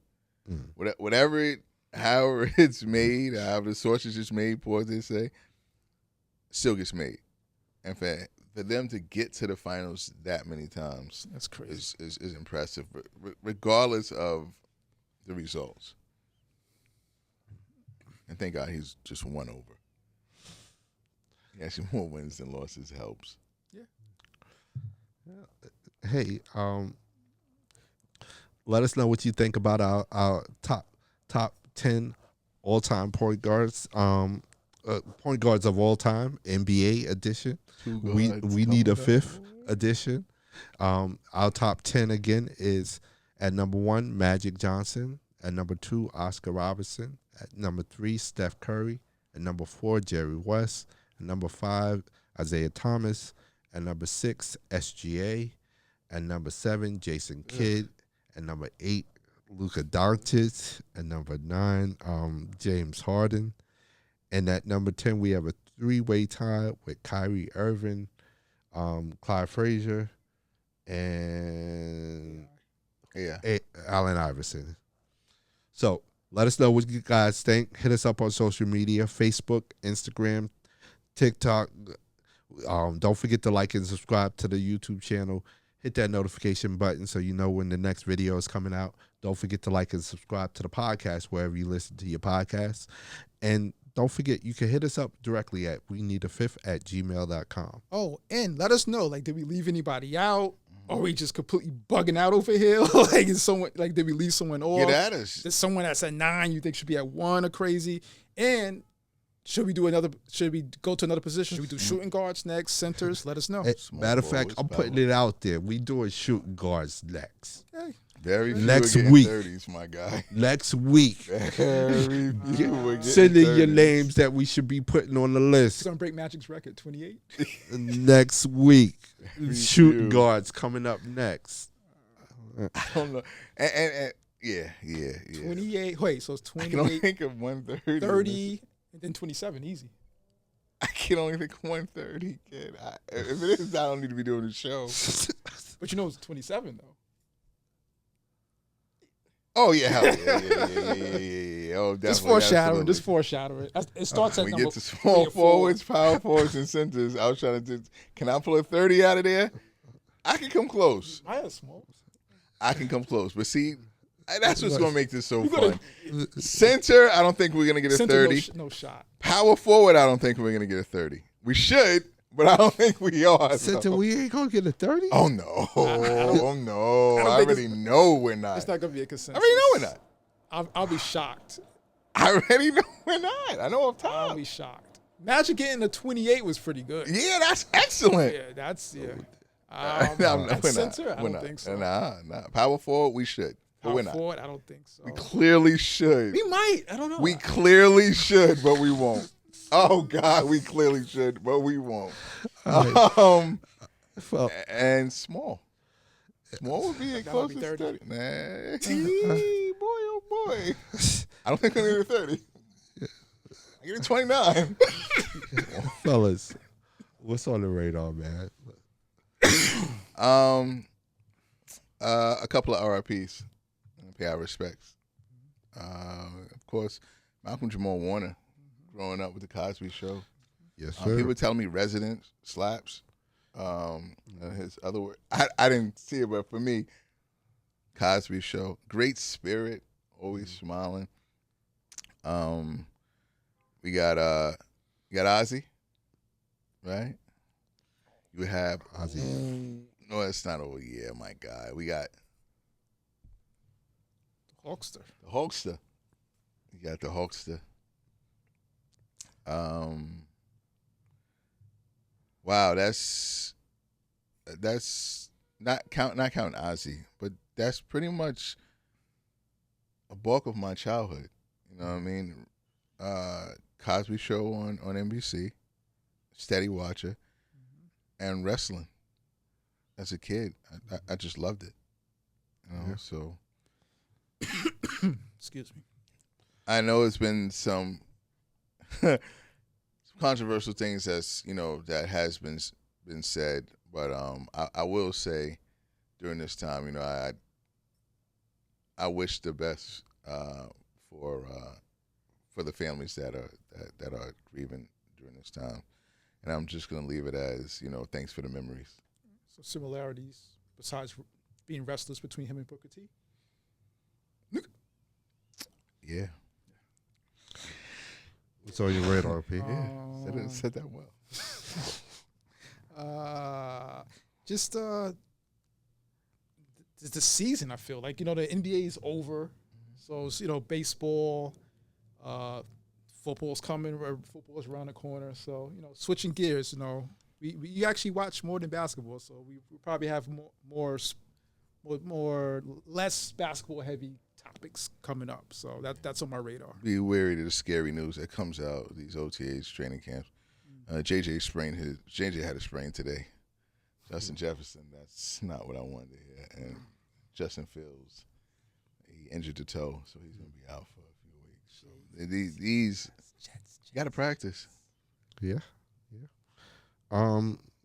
S2: However it's made, however the sausage is made, pause they say, still gets made. And for them to get to the finals that many times,
S3: That's crazy.
S2: is impressive, regardless of the results. And thank God he's just won over. He actually more wins than losses helps.
S1: Hey, let us know what you think about our top 10 all-time point guards. Point guards of all time, NBA edition. We need a 5th edition. Our top 10 again is at number 1, Magic Johnson. At number 2, Oscar Robertson. At number 3, Steph Curry. At number 4, Jerry West. At number 5, Isaiah Thomas. At number 6, SGA. At number 7, Jason Kidd. At number 8, Luka Doncic. At number 9, James Harden. And at number 10, we have a 3-way tie with Kyrie Irving, Clyde Frazier, and Allen Iverson. So let us know what you guys think. Hit us up on social media, Facebook, Instagram, TikTok. Don't forget to like and subscribe to the YouTube channel. Hit that notification button so you know when the next video is coming out. Don't forget to like and subscribe to the podcast wherever you listen to your podcasts. And don't forget, you can hit us up directly at WeNeeda5th@gmail.com.
S3: Oh, and let us know, like, did we leave anybody out? Or are we just completely bugging out over here? Like, is someone, like, did we leave someone off?
S2: Get at us.
S3: There's someone that's at 9 you think should be at 1 or crazy? And should we go to another position? Should we do shooting guards next, centers? Let us know.
S1: Matter of fact, I'm putting it out there. We doing shooting guards next.
S3: Okay.
S2: Very few
S1: Next
S2: are getting
S1: week.
S2: 30s, my guy.
S1: Next week.
S2: Very few are getting
S1: Send in your
S2: 30s.
S1: names that we should be putting on the
S3: It's
S1: list.
S3: going to break Magic's record, 28.
S1: Next week.
S2: Very
S1: Shooting
S2: few.
S1: guards coming up next.
S2: I don't know. And yeah.
S3: 28. Wait, so it's
S2: I can only
S3: 28,
S2: think of 130.
S3: 30, and then 27. Easy.
S2: I can only think 130, kid. If it is, I don't need to be doing the show.
S3: But you know it's 27, though.
S2: Oh, yeah, hell yeah. Oh, definitely.
S3: Just foreshadowing.
S2: absolutely.
S3: Just foreshadowing. It starts at
S2: We
S3: number
S2: get to
S3: 3
S2: small
S3: or 4.
S2: forwards, power forwards, and centers. I was trying to can I pull a 30 out of there? I can come close.
S3: I have small.
S2: I can come close. But see, that's what's going to make this so
S3: You
S2: fun.
S3: gotta-
S2: Center, I don't think we're going to get a
S3: Center,
S2: 30.
S3: no shot.
S2: Power forward, I don't think we're going to get a 30. We should, but I don't think we are.
S1: Center, we ain't going to get a 30?
S2: Oh, no. Oh, no.
S3: I don't
S2: I
S3: think
S2: already know we're not.
S3: It's not going to be a
S2: I
S3: consensus.
S2: already know we're not.
S3: I'll be shocked.
S2: I already know we're not. I know up
S3: I'll
S2: top.
S3: be shocked. Magic getting a 28 was pretty good.
S2: Yeah, that's excellent.
S3: Yeah, that's
S2: No,
S3: at
S2: we're
S3: center,
S2: not.
S3: I
S2: We're
S3: don't
S2: not.
S3: think so.
S2: Nah. Power forward, we should. But
S3: Power
S2: we're not.
S3: forward, I don't think so.
S2: We clearly should.
S3: We might. I don't know.
S2: We clearly should, but we won't. Oh, God, we clearly should, but we won't.
S1: Well,
S2: And small. Small would be
S3: That
S2: close
S3: might be
S2: to
S3: 30.
S2: 30. Nah. Boy, oh, boy. I don't think I'm going to get a 30. I get a 29.
S1: fellas, what's on the radar, man?
S2: A couple of RIPs. Pay our respects. Of course, Malcolm Jamal Warner, growing up with the Cosby Show.
S1: Yes, sir.
S2: People telling me Resident slaps. His other word, I didn't see it, but for me, Cosby Show, great spirit, always smiling. We got Ozzy, right? You have
S1: Ozzy.
S2: No, it's not. Oh yeah, my God. We got
S3: Hulkster.
S2: the Hulkster. You got the Hulkster. Wow, that's not counting Ozzy, but that's pretty much a bulk of my childhood. You know what I mean? Cosby Show on NBC, steady watcher, and wrestling. As a kid, I just loved it. You know, so
S3: Excuse me.
S2: I know it's been some controversial things that has been said, but I will say during this time, I wish the best for the families that are grieving during this time, and I'm just gonna leave it as thanks for the memories.
S3: So similarities besides being wrestlers between him and Booker T.
S2: Yeah,
S1: What's on your radar, P?
S2: said that well.
S3: Just the season. I feel like the NBA is over, so it's, baseball, football's coming. Football's around the corner. So switching gears. We actually watch more than basketball, so we probably have less basketball heavy topics coming up. So that's on my radar.
S2: Be wary of the scary news that comes out these OTAs training camps. JJ had a sprain today. Justin Jefferson, that's not what I wanted to hear. And Justin Fields, he injured the toe, so he's going to be out for a few weeks. So these you got to practice.
S1: Yeah.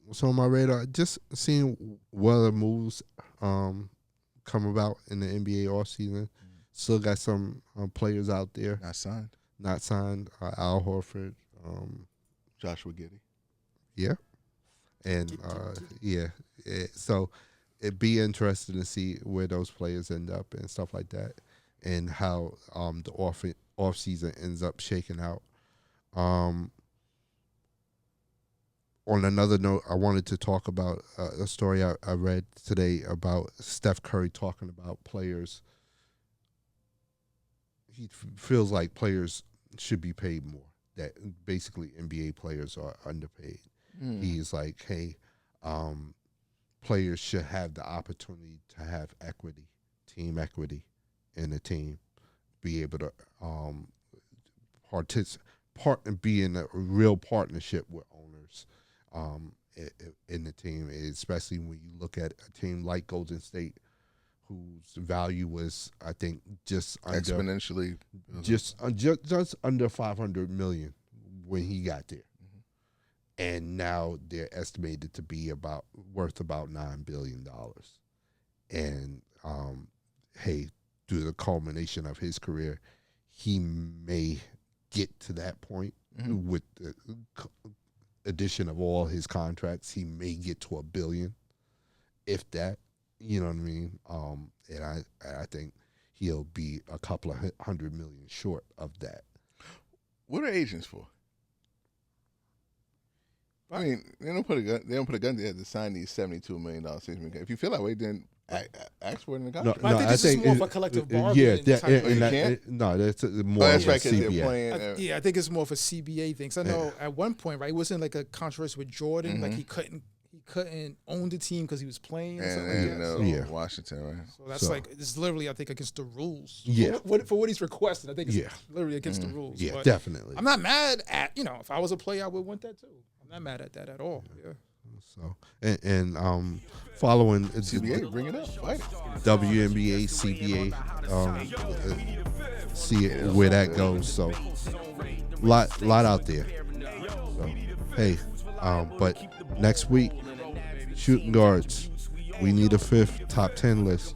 S1: What's on my radar? Just seeing what other moves come about in the NBA offseason. Still got some players out there
S2: Not signed.
S1: Al Horford,
S2: Joshua Giddey.
S1: yeah, and so it'd be interesting to see where those players end up and stuff like that, and how the off season ends up shaking out. On another note, I wanted to talk about a story I read today about Steph Curry talking about players. He feels like players should be paid more, that basically NBA players are underpaid. He's like, hey, players should have the opportunity to have equity, team equity in the team, be able to be in a real partnership with owners. In the team, especially when you look at a team like Golden State, whose value was, I think, just
S2: exponentially
S1: just under $500 million when he got there, and now they're estimated to be worth about $9 billion. And hey, through the culmination of his career, he may get to that point with the addition of all his contracts. He may get to $1 billion, if that. You know what I mean? And I think he'll be a couple of $100 million short of that.
S2: What are agents for? I mean, they don't put a gun there to sign these $72 million. If you feel that way, then ask for it in the contract.
S3: I think this is more of a collective bargaining.
S1: That's more
S2: that's
S1: of
S2: right,
S1: a
S2: because they're
S1: CBA.
S2: playing.
S3: I think it's more of a CBA thing. 'Cause I know at one point, right, it wasn't like a controversy with Jordan, like he couldn't own the team because he was playing or something like that.
S2: Washington, right?
S3: So that's like, it's literally, I think, against the rules.
S1: Yeah.
S3: For what he's requested, I think it's literally against the rules.
S1: Yeah,
S3: but
S1: definitely.
S3: I'm not mad at, if I was a player, I would want that too. I'm not mad at that at all. Yeah.
S1: So and following
S2: CBA, bring it up, fight it.
S1: WNBA, CBA, see where that goes. So lot out there. So, hey, but next week, shooting guards, we need a 5th top 10 list.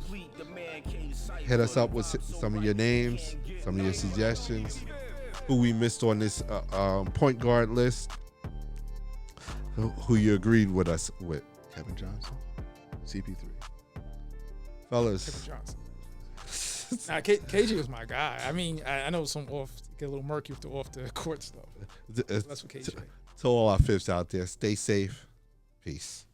S1: Hit us up with some of your names, some of your suggestions. who we missed on this point guard list, who you agreed with us with.
S2: Kevin Johnson, CP3.
S1: Fellas.
S3: Kevin Johnson. Nah, KG was my guy. I mean, I know some get a little murky with the off the court stuff. That's what KG.
S1: To all our fifths out there, stay safe. Peace.